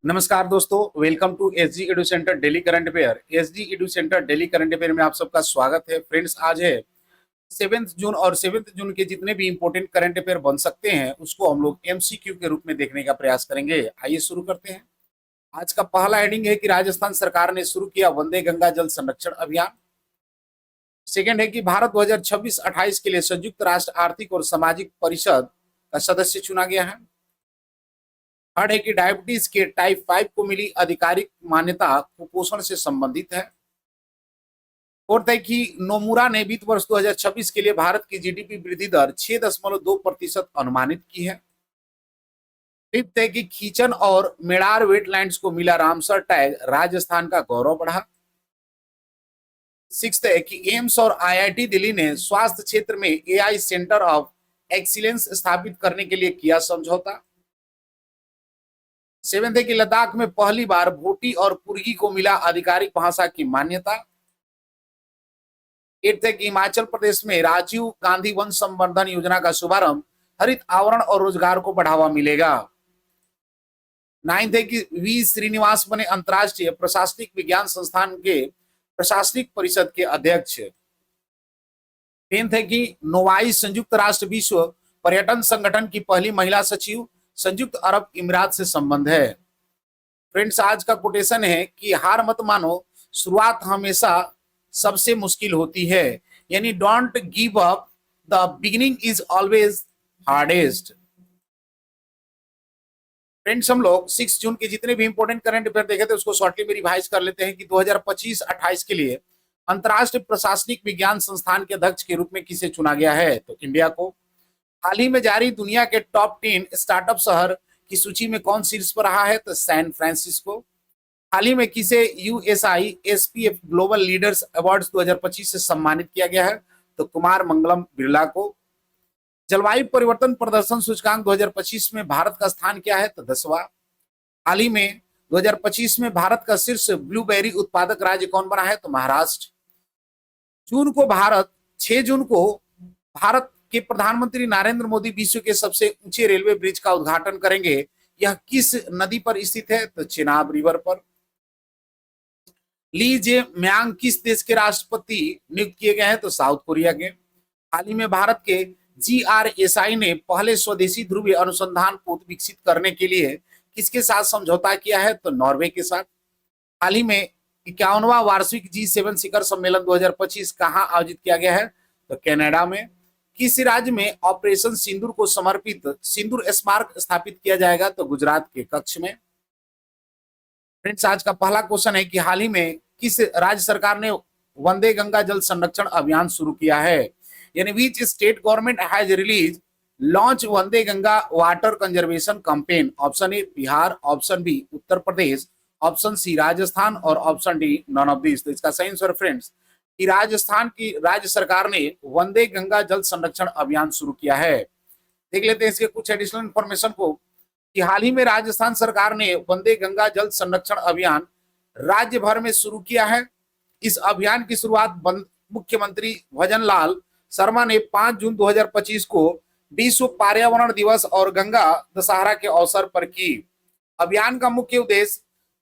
नमस्कार दोस्तों, welcome to SG edu centre daily current affair. SG edu centre daily current affair में आप सबका स्वागत है। फ्रेंड्स, आज है 7 जून और 7 जून के जितने भी इंपॉर्टेंट करंट अफेयर बन सकते हैं उसको हम लोग एमसीक्यू के रूप में देखने का प्रयास करेंगे। आइए शुरू करते हैं। आज का पहला हेडिंग है कि राजस्थान सरकार ने शुरू किया वंदे गंगा जल संरक्षण अभियान। सेकेंड है कि भारत 2026-28 के लिए संयुक्त राष्ट्र आर्थिक और सामाजिक परिषद का सदस्य चुना गया है। थर्ड है कि डायबिटीज के टाइप 5 को मिली आधिकारिक मान्यता कुपोषण से संबंधित है। फोर्थ है कि नोमुरा ने वित्त वर्ष 2026 के लिए भारत की जीडीपी वृद्धि दर 6.2% अनुमानित की है। फिफ्थ है कि खींचन और मेड़ार वेटलैंड्स को मिला रामसर टैग, राजस्थान का गौरव बढ़ा। सिक्स्थ है कि एम्स और आईआईटी दिल्ली ने स्वास्थ्य क्षेत्र में एआई सेंटर ऑफ एक्सीलेंस स्थापित करने के लिए किया समझौता। सेवेंथ है कि लद्दाख में पहली बार भोटी और पुर्गी को मिला आधिकारिक भाषा की मान्यता। एट्थ है कि हिमाचल प्रदेश में राजीव गांधी वन संवर्धन योजना का शुभारंभ, हरित आवरण और रोजगार को बढ़ावा मिलेगा। नाइन्थ है कि वी श्रीनिवास बने अंतर्राष्ट्रीय प्रशासनिक विज्ञान संस्थान के प्रशासनिक परिषद के अध्यक्ष। टेंथ है कि नोवाई संयुक्त राष्ट्र विश्व पर्यटन संगठन की पहली महिला सचिव, संयुक्त अरब इमिरात से संबंध है। फ्रेंड्स, आज का कोटेशन है कि हार मत मानो, शुरुआत हमेशा सबसे मुश्किल होती है। यानी don't give up, the beginning is always hardest. Friends, हम लोग 6 जून के जितने भी इंपॉर्टेंट करंट अफेयर देखे थे उसको शॉर्टली में रिवाइज कर लेते हैं कि 2025-28 के लिए अंतर्राष्ट्रीय प्रशासनिक विज्ञान संस्थान के अध्यक्ष के रूप में किसे चुना गया है, तो इंडिया को। हाल ही में जारी दुनिया के टॉप 10 स्टार्टअप शहर की सूची में कौन शीर्ष पर रहा है, तो सैन फ्रांसिस्को। हाल ही में किसे USI SPF global leaders awards 2025 से सम्मानित किया गया है, तो कुमार मंगलम बिरला को। जलवायु परिवर्तन प्रदर्शन सूचकांक 2025 में भारत का स्थान क्या है, तो 10वां। हाल ही में 2025 में भारत का शीर्ष ब्लूबेरी उत्पादक राज्य कौन बना है, तो महाराष्ट्र। 6 जून को भारत के प्रधानमंत्री नरेंद्र मोदी विश्व के सबसे ऊंचे रेलवे ब्रिज का उद्घाटन करेंगे। यह किस नदी पर स्थित है, तो चेनाब रिवर पर। ली जे म्यांग किस देश के राष्ट्रपति नियुक्त किए गए हैं, तो साउथ कोरिया के। हाल ही में भारत के जीआरएसआई ने पहले स्वदेशी ध्रुवीय अनुसंधान पोत विकसित करने के लिए किसके साथ समझौता किया है, तो नॉर्वे के साथ। हाल ही में 51वां वार्षिक G7 शिखर सम्मेलन 2025 कहां आयोजित किया गया है, तो कनाडा में। किस राज्य में ऑपरेशन सिंदूर को समर्पित सिंदूर स्मारक स्थापित किया जाएगा, तो गुजरात के कच्छ में। फ्रेंड्स, आज का पहला क्वेश्चन है कि हाल ही में किस राज्य सरकार ने वंदे गंगा जल संरक्षण अभियान शुरू किया है। यानी which state government has release launch Vande Ganga water conservation campaign. Option A Bihar, option B Uttar Pradesh, option C Rajasthan और option D none of this. तो इसका सही आंसर फ्रेंड्स कि राजस्थान की राज्य सरकार ने वंदे गंगा जल संरक्षण अभियान शुरू किया है। देख लेते हैं इसके कुछ एडिशनल इंफॉर्मेशन को कि हाल ही में राजस्थान सरकार ने वंदे गंगा जल संरक्षण अभियान राज्य भर में शुरू किया है। इस अभियान की शुरुआत मुख्यमंत्री भजन लाल शर्मा ने 5 जून 2025 को विश्व पर्यावरण दिवस और गंगा दशहरा के अवसर पर की। अभियान का मुख्य उद्देश्य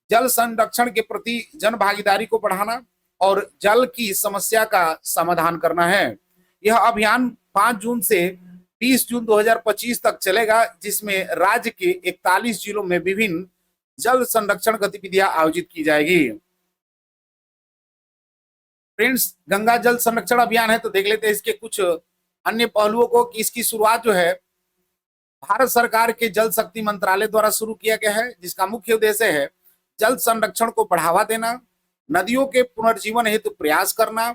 जल संरक्षण के प्रति जन भागीदारी को बढ़ाना और जल की समस्या का समाधान करना है। यह अभियान 5 जून से 20 जून 2025 तक चलेगा, जिसमें राज्य के 41 जिलों में विभिन्न जल संरक्षण गतिविधियां आयोजित की जाएगी। फ्रेंड्स, गंगा जल संरक्षण अभियान है तो देख लेते हैं इसके कुछ अन्य पहलुओं को कि इसकी शुरुआत जो है भारत सरकार के जल शक्ति मंत्रालय द्वारा शुरू किया गया है, जिसका मुख्य उद्देश्य है जल संरक्षण को बढ़ावा देना, नदियों के पुनर्जीवन हेतु प्रयास करना,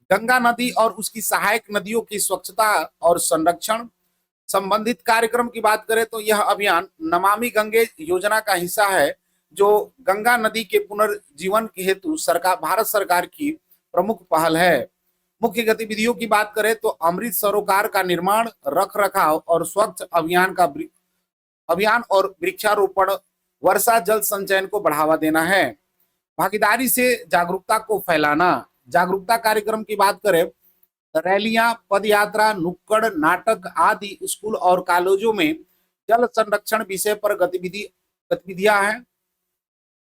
गंगा नदी और उसकी सहायक नदियों की स्वच्छता और संरक्षण। संबंधित कार्यक्रम की बात करें तो यह अभियान नमामि गंगे योजना का हिस्सा है, जो गंगा नदी के पुनर्जीवन हेतु भारत सरकार की प्रमुख पहल है। मुख्य गतिविधियों की बात करें तो अमृत सरोकार का निर्माण, रख रखाव और स्वच्छ अभियान और वृक्षारोपण, वर्षा जल संचयन को बढ़ावा देना है। भागीदारी से जागरूकता को फैलाना। जागरूकता कार्यक्रम की बात करें, रैलियां, पदयात्रा, नुक्कड़ नाटक आदि स्कूल और कॉलेजों में जल संरक्षण विषय पर गतिविधियां हैं।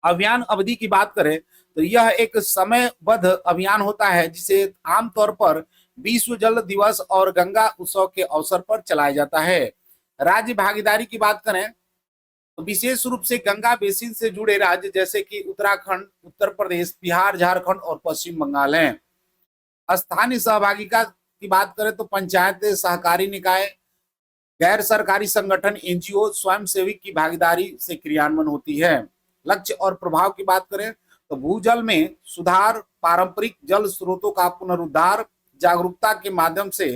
अभियान अवधि की बात करें तो यह एक समयबद्ध अभियान होता है जिसे आमतौर पर विश्व जल दिवस और गंगा उत्सव के अवसर पर चलाया जाता है। राज्य भागीदारी की बात करें तो विशेष रूप से गंगा बेसिन से जुड़े राज्य जैसे कि उत्तराखंड, उत्तर प्रदेश, बिहार, झारखंड और पश्चिम बंगाल हैं। स्थानीय सहभागिता की बात करें तो पंचायतें, सहकारी निकाय, गैर सरकारी संगठन, एनजीओ, स्वयंसेवी की भागीदारी से क्रियान्वयन होती है। लक्ष्य और प्रभाव की बात करें तो भूजल में सुधार, पारंपरिक जल स्रोतों का पुनरुद्धार, जागरूकता के माध्यम से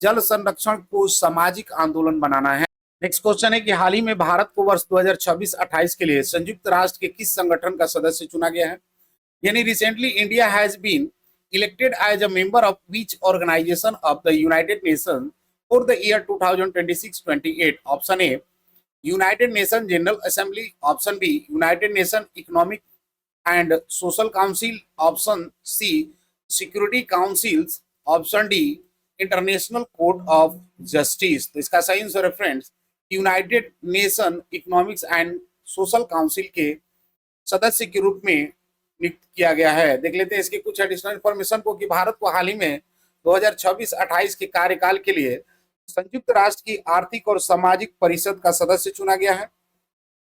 जल संरक्षण को सामाजिक आंदोलन बनाना है। नेक्स्ट क्वेश्चन है कि हाल ही में भारत को वर्ष 2026-28 के लिए संयुक्त राष्ट्र के किस संगठन का सदस्य चुना गया है? यानी recently India has been elected as a member of which organisation of the united nation for the year 2026-28? Option A united nation general assembly, option B united nation economic and social council, option C security councils, option D international court of justice. तो इसका सही answer है friends united nation economics and social council के सदस्य के रूप में नियुक्त किया गया है। देख लेते हैं इसके कुछ एडिशनल इंफॉर्मेशन को कि भारत को हाल ही में 2026-28 के कार्यकाल के लिए संयुक्त राष्ट्र की आर्थिक और सामाजिक परिषद का सदस्य चुना गया है।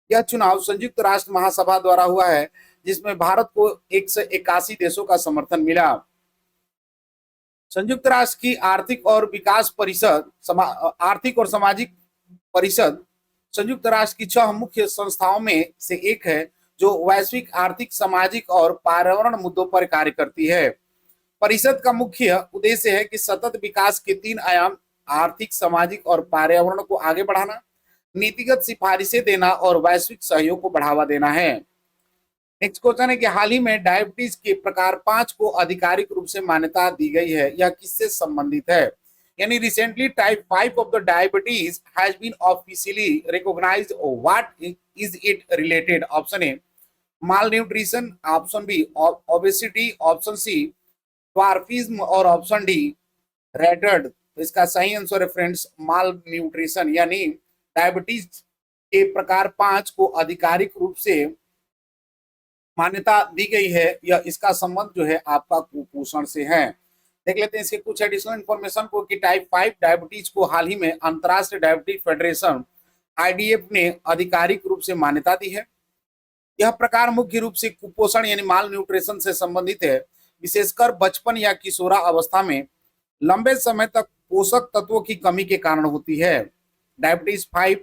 यह चुनाव संयुक्त राष्ट्र महासभा द्वारा हुआ है जिसमें भारत को 181 देशों का समर्थन मिला। संयुक्त राष्ट्र की आर्थिक और विकास परिषद, आर्थिक और सामाजिक परिषद संयुक्त राष्ट्र की 6 मुख्य संस्थाओं में से एक है जो वैश्विक आर्थिक, सामाजिक और पर्यावरण मुद्दों पर कार्य करती है। परिषद का मुख्य उद्देश्य है कि सतत विकास के 3 आयाम आर्थिक, सामाजिक और पर्यावरण को आगे बढ़ाना, नीतिगत सिफारिशें देना और वैश्विक सहयोग को बढ़ावा देना है। नेक्स्ट क्वेश्चन है कि हाल ही में डायबिटीज के प्रकार 5 को आधिकारिक रूप से मान्यता दी गई है, यह किससे संबंधित है? यानी recently type 5 of the diabetes has been officially recognised, what is it related? Option A malnutrition, option B obesity, option C dwarfism और ऑप्शन डी रेटर्ड। तो इसका सही आंसर है फ्रेंड्स माल न्यूट्रिशन, यानी डायबिटीज के प्रकार 5 को आधिकारिक रूप से मान्यता दी गई है, यह इसका संबंध जो है आपका कुपोषण से है। देख लेते हैं इसके कुछ एडिशनल इंफॉर्मेशन को कि टाइप 5 डायबिटीज को हाल ही में अंतरराष्ट्रीय डायबिटीज फेडरेशन आईडीएफ ने आधिकारिक रूप से मान्यता दी है। यह प्रकार मुख्य रूप से कुपोषण यानी माल न्यूट्रिशन से संबंधित है, विशेषकर बचपन या किशोरा अवस्था में लंबे समय तक पोषक तत्वों की कमी के कारण होती है। डायबिटीज 5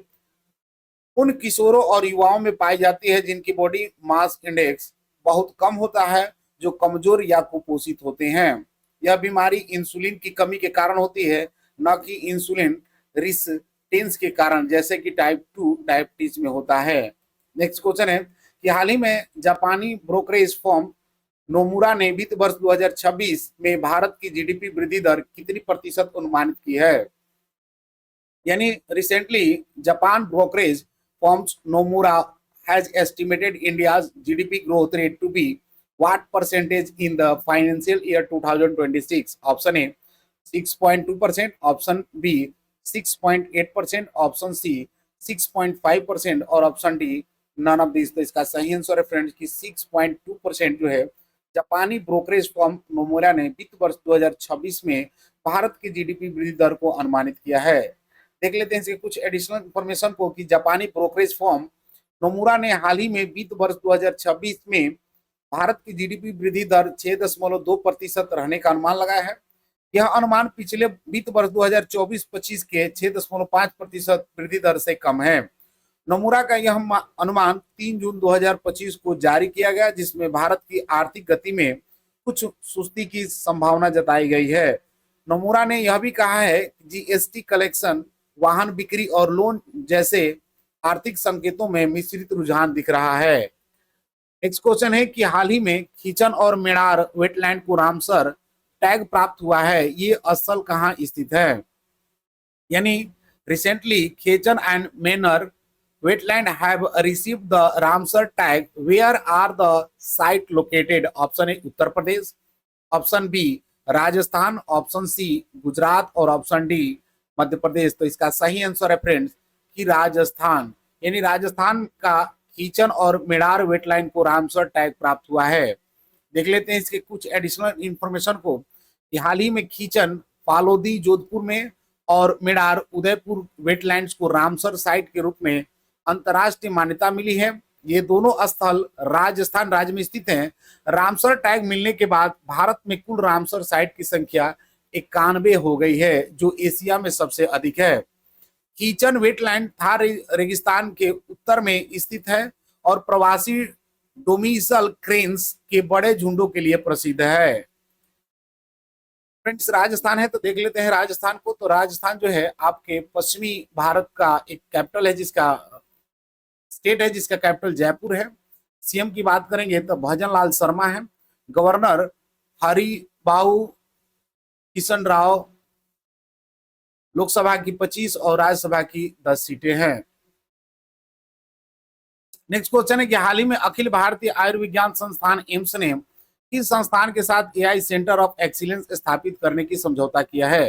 उन किशोरों और युवाओं में पाई जाती है जिनकी बॉडी मास इंडेक्स बहुत कम होता है, जो कमजोर या कुपोषित होते हैं। यह बीमारी इंसुलिन की कमी के कारण होती है, न कि इंसुलिन रेजिस्टेंस के कारण, जैसे कि टाइप 2 डायबिटीज में होता है। नेक्स्ट क्वेश्चन है कि हाल ही में जापानी ब्रोकरेज फर्म नोमुरा ने वित्त वर्ष 2026 में भारत की जीडीपी वृद्धि दर कितनी प्रतिशत अनुमानित की है? यानी recently Japan brokerage firm Nomura has estimated India's GDP growth rate to be what percentage in the financial year 2026? Option A 6.2%, option B 6.8%, option C 6.5% और option D none of this. तो इसका सही आंसर है friends कि 6.2% जो है जापानी brokerage firm Nomura ने वित्त वर्ष 2026 में भारत की जीडीपी वृद्धि दर को अनुमानित किया है। देख लेते हैं इसके कुछ एडिशनल इंफॉर्मेशन को कि जापानी ब्रोकरेज फर्म नोमुरा ने हाल ही में वित्त वर्ष 2026 में भारत की जीडीपी वृद्धि दर 6.2% रहने का अनुमान लगाया है। यह अनुमान पिछले वित्त वर्ष 2024-25 के 6.5% वृद्धि दर से कम है। नोमुरा का यह अनुमान 3 जून 2025 को जारी किया गया, जिसमें भारत की आर्थिक गति में कुछ सुस्ती की संभावना जताई गई है। नोमुरा ने यह भी कहा है कि जीएसटी कलेक्शन, वाहन बिक्री और लोन जैसे आर्थिक संकेतों में मिश्रित रुझान दिख रहा है। नेक्स्ट क्वेश्चन है कि हाल ही में खीचन और मेणार वेटलैंड को रामसर टैग प्राप्त हुआ है, ये स्थल कहाँ स्थित है? यानी recently Khichan and Menar wetland have received the Ramsar tag. Where are the site located? Option A Uttar Pradesh, option B Rajasthan, option C Gujarat और ऑप्शन डी मध्य प्रदेश। तो इसका सही आंसर है फ्रेंड्स कि राजस्थान, यानी राजस्थान का खींचन और मेडार वेटलैंड को रामसर टैग प्राप्त हुआ है। देख लेते हैं इसके कुछ एडिशनल इंफॉर्मेशन को कि हाल ही में खींचन पालोदी जोधपुर में और मेडार उदयपुर वेटलैंड्स को रामसर साइट के रूप में अंतर्राष्ट्रीय मान्यता मिली है। ये दोनों स्थल राजस्थान राज्य में स्थित हैं। रामसर टैग मिलने के बाद भारत में कुल रामसर साइट की संख्या 91 हो गई है, जो एशिया में सबसे अधिक है। कीचन वेटलैंड थार रेगिस्तान के उत्तर में स्थित है और प्रवासी डोमिसल क्रेन्स के बड़े झुंडों के लिए प्रसिद्ध है। फ्रेंड्स, राजस्थान है तो देख लेते हैं राजस्थान को। तो राजस्थान जो है आपके पश्चिमी भारत का एक कैपिटल है, जिसका स्टेट है, जिसका कैपिटल जयपुर है। सीएम की बात करेंगे तो भजन लाल शर्मा है। गवर्नर हरिबाऊ किशन राव। लोकसभा की 25 और राज्यसभा की 10 सीटें हैं। नेक्स्ट क्वेश्चन है कि हाल ही में अखिल भारतीय आयुर्विज्ञान संस्थान एम्स ने इस संस्थान के साथ एआई सेंटर ऑफ एक्सीलेंस स्थापित करने की समझौता किया है।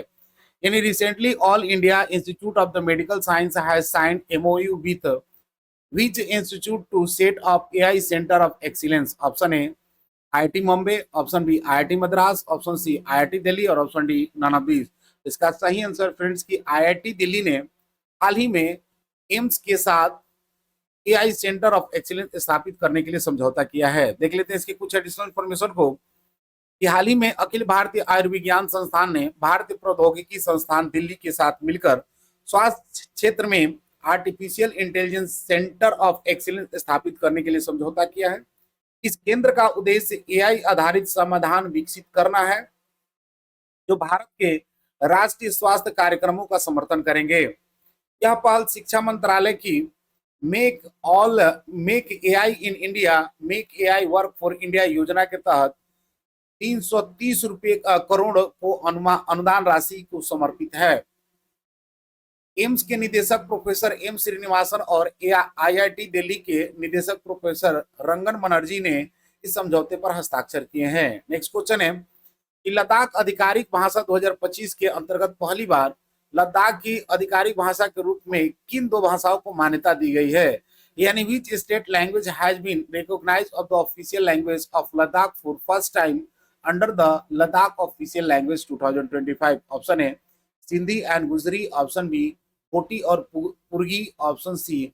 यानी recently All India Institute of the Medical Science has signed MoU with which institute to set up AI centre of excellence. Option A IIT Mumbai, option B IIT Madras, option C IIT Delhi और option D none of these. इसका सही answer friends की IIT Delhi ने हाल ही में AIIMS के साथ AI centre of excellence स्थापित करने के लिए समझौता किया है। देख लेते हैं इसके कुछ एडिशनल इंफॉर्मेशन को कि हाल ही में अखिल भारतीय आयुर्विज्ञान संस्थान ने भारतीय प्रौद्योगिकी संस्थान दिल्ली के साथ मिलकर स्वास्थ्य क्षेत्र में artificial intelligence centre of excellence स्थापित करने के लिए समझौता किया है। इस केंद्र का उद्देश्य एआई आधारित समाधान विकसित करना है, जो भारत के राष्ट्रीय स्वास्थ्य कार्यक्रमों का समर्थन करेंगे। यह पहल शिक्षा मंत्रालय की make AI in India, make AI work for India योजना के तहत 330 करोड़ को अनुदान राशि को समर्पित है। एम्स के निदेशक प्रोफेसर एम श्रीनिवासन और आईआईटी दिल्ली के निदेशक प्रोफेसर रंगन बनर्जी ने इस समझौते पर हस्ताक्षर किए हैं। नेक्स्ट क्वेश्चन है कि लद्दाख आधिकारिक भाषा 2025 के अंतर्गत पहली बार लद्दाख की आधिकारिक भाषा के रूप में किन दो भाषाओं को मान्यता दी गई है। यानी which state language has been recognised of the official language of Ladakh for first time under the Ladakh official language 2025। Option A Sindhi and Gujari, option B Koti और पुर्गी, ऑप्शन सी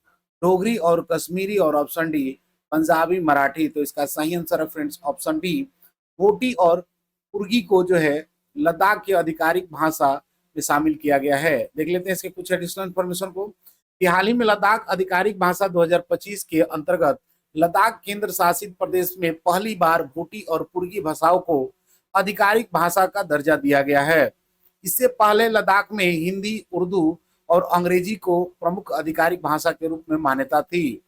डोगरी और कश्मीरी और ऑप्शन डी पंजाबी मराठी। तो इसका सही आंसर है फ्रेंड्स ऑप्शन डी, कोटी और पुर्गी को जो है लद्दाख की आधिकारिक भाषा में शामिल किया गया है। देख लेते हैं इसके कुछ एडिशनल इंफॉर्मेशन को कि हाल ही में लद्दाख आधिकारिक भाषा 2025 के अंतर्गत लद्दाख केंद्र शासित प्रदेश में पहली बार भूटी और पुर्गी भाषाओं को आधिकारिक भाषा का दर्जा दिया गया है। इससे पहले लद्दाख में हिंदी, उर्दू और अंग्रेजी को प्रमुख आधिकारिक भाषा के रूप में मान्यता थी।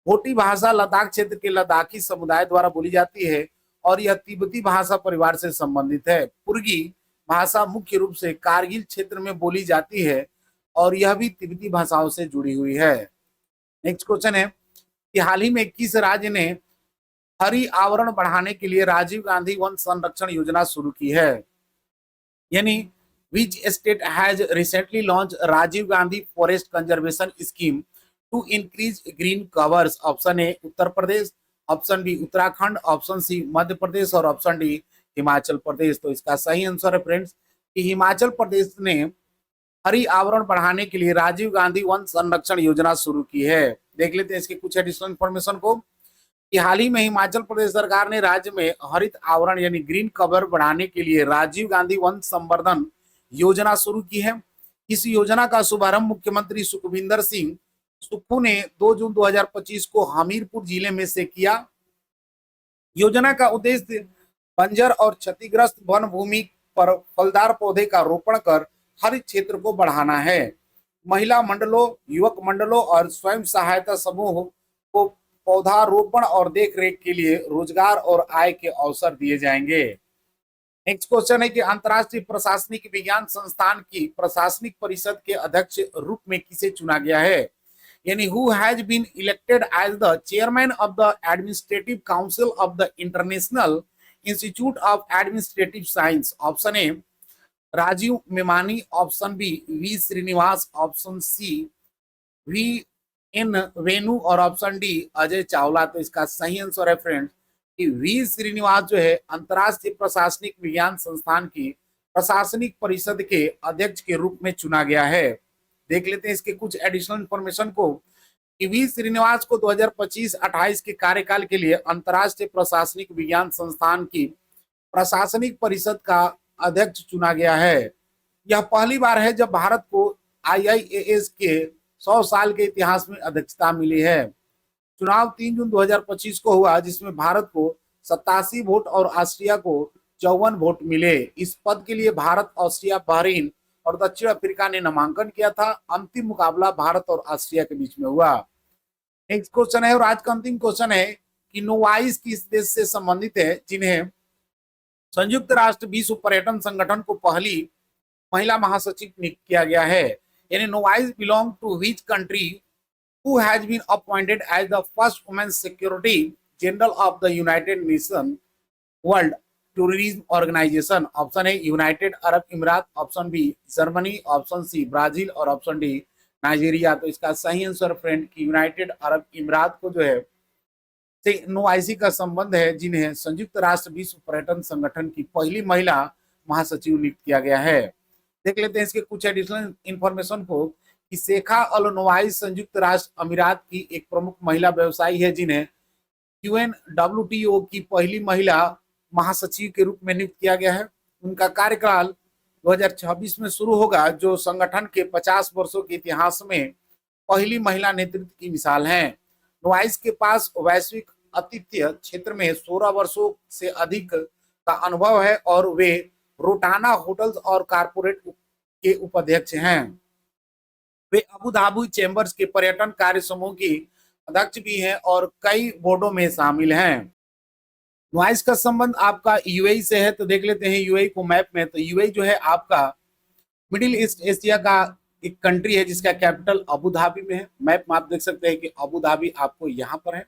भोटी भाषा लद्दाख क्षेत्र के लद्दाखी समुदाय द्वारा बोली जाती है और यह तिब्बती भाषा परिवार से संबंधित है। पुर्गी भाषा मुख्य रूप से कारगिल क्षेत्र में बोली जाती है और यह भी तिब्बती भाषाओं से जुड़ी हुई है। नेक्स्ट क्वेश्चन है कि हाल ही में किस राज्य ने हरि आवरण बढ़ाने के लिए राजीव गांधी वन संरक्षण योजना शुरू की है। यानी which state has recently launched Rajiv Gandhi Forest Conservation Scheme to increase green covers। Option A Uttar Pradesh, option B Uttarakhand, option C Madhya Pradesh और ऑप्शन डी हिमाचल प्रदेश। तो इसका सही आंसर है फ्रेंड्स कि हिमाचल प्रदेश ने हरि आवरण बढ़ाने के लिए राजीव गांधी वन संरक्षण योजना शुरू की है। देख लेते हैं इसके कुछ एडिशनल इंफॉर्मेशन को कि हाल ही में हिमाचल प्रदेश सरकार ने राज्य में हरित आवरण यानी ग्रीन कवर बढ़ाने के लिए राजीव गांधी वन संवर्धन योजना शुरू की है। इस योजना का शुभारंभ मुख्यमंत्री सुखविंदर सिंह सुक्खू ने 2 जून 2025 को हमीरपुर जिले में से किया। योजना का उद्देश्य बंजर और क्षतिग्रस्त वन भूमि पर फलदार पौधे का रोपण कर हरित क्षेत्र को बढ़ाना है। महिला मंडलों, युवक मंडलों और स्वयं सहायता समूह को पौधारोपण और देखरेख के लिए रोजगार और आय के अवसर दिए जाएंगे। नेक्स्ट क्वेश्चन है कि अंतर्राष्ट्रीय प्रशासनिक विज्ञान संस्थान की प्रशासनिक परिषद के अध्यक्ष रूप में किसे चुना गया है। यानी who has been elected as the chairman of the administrative council of the international institute of administrative science. Option A Rajiv Memani, option B V Srinivas, option C V N Venu और ऑप्शन डी अजय चावला। तो इसका सही आंसर है फ्रेंड्स कि we Srinivas जो है अंतर्राष्ट्रीय प्रशासनिक विज्ञान संस्थान की प्रशासनिक परिषद के अध्यक्ष के रूप में चुना गया है। देख लेते हैं इसके कुछ एडिशनल इंफॉर्मेशन को कि वी श्रीनिवास को 2025-28 के कार्यकाल के लिए अंतर्राष्ट्रीय प्रशासनिक विज्ञान संस्थान की प्रशासनिक परिषद का अध्यक्ष चुना गया है। यह पहली बार है जब भारत को आईआईएएस के 100 साल के इतिहास में अध्यक्षता मिली है। चुनाव 3 जून 2025 को हुआ, जिसमें भारत को 87 वोट और ऑस्ट्रिया को 54 वोट मिले। इस पद के लिए भारत, ऑस्ट्रिया, बहरीन और दक्षिण अफ्रीका ने नामांकन किया था। अंतिम मुकाबला भारत और ऑस्ट्रिया के बीच में हुआ। नेक्स्ट क्वेश्चन है और आज का अंतिम क्वेश्चन है कि नोवाइस किस देश से संबंधित है जिन्हें संयुक्त राष्ट्र विश्व पर्यटन संगठन को पहली महिला महासचिव नियुक्त किया गया है। यानी novice belong to which country who has been appointed as the first women security general of the United Nations World Tourism Organization। Option है United Arab इमारात, option B Germany, option C Brazil और option D Nigeria. तो इसका सही answer friend कि United Arab Emirates को जो है से नोआईसी का संबंध है, जिन्हें संयुक्त राष्ट्र विश्व पर्यटन संगठन की पहली महिला महासचिव नियुक्त किया गया है। देख लेते हैं इसके कुछ एडिशनल इंफॉर्मेशन को कि शेखा अल नोवाइस संयुक्त राष्ट्र अमीरात की एक प्रमुख महिला व्यवसायी है, जिन्हें यूएनडब्ल्यूटीओ की पहली महिला महासचिव के रूप में नियुक्त किया गया है। उनका कार्यकाल 2026 में शुरू होगा, जो संगठन के 50 वर्षों के इतिहास में पहली महिला नेतृत्व की मिसाल है। नोवाइस के पास वैश्विक आतिथ्य क्षेत्र में 16 वर्षों से अधिक का अनुभव है और वे रोटाना होटल्स और कारपोरेट के उपाध्यक्ष हैं। वे अबू धाबी चैम्बर्स के पर्यटन कार्य समूह की अध्यक्ष भी हैं और कई बोर्डों में शामिल हैं। नोवाइस का संबंध आपका यूएई से है। तो देख लेते हैं यूएई को मैप में। तो यूएई जो है आपका मिडिल ईस्ट एशिया का एक कंट्री है, जिसका कैपिटल अबू धाबी में है। मैप में आप देख सकते हैं कि अबू धाबी आपको यहाँ पर है।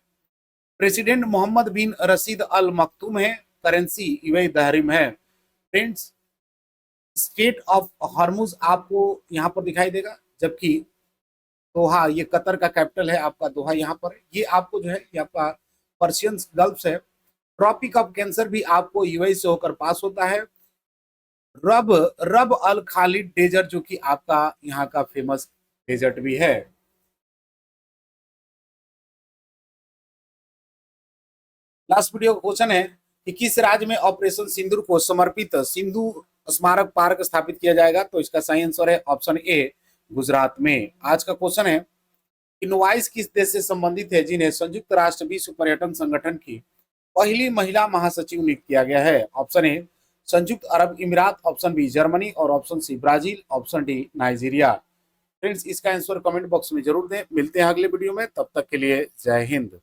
प्रेसिडेंट मोहम्मद बिन रशीद अल मखतूम है। करेंसी यूएई दहरिम है। फ्रेंड्स, स्टेट ऑफ हॉर्मुज आपको यहाँ पर दिखाई देगा, जबकि दोहा ये कतर का कैपिटल है आपका, दोहा यहाँ पर है। ये आपको जो है ये आपका पर्शियन गल्फ है। ट्रॉपिक ऑफ कैंसर भी आपको यूएई से होकर पास होता है। रब अल खालिद डेजर्ट जो कि आपका यहाँ का फेमस डेजर्ट भी है। लास्ट वीडियो का क्वेश्चन है कि किस राज्य में ऑपरेशन सिंदूर को समर्पित सिंधु स्मारक पार्क स्थापित किया जाएगा। तो इसका सही आंसर है ऑप्शन ए गुजरात में। आज का क्वेश्चन है कि नोवाइस किस देश से संबंधित है जिन्हें संयुक्त राष्ट्र विश्व पर्यटन संगठन की पहली महिला महासचिव नियुक्त किया गया है। ऑप्शन ए संयुक्त अरब इमारात, ऑप्शन बी जर्मनी और option C Brazil, option D Nigeria. Friends, इसका आंसर कमेंट बॉक्स में जरूर दें। मिलते हैं अगले वीडियो में, तब तक के लिए जय हिंद।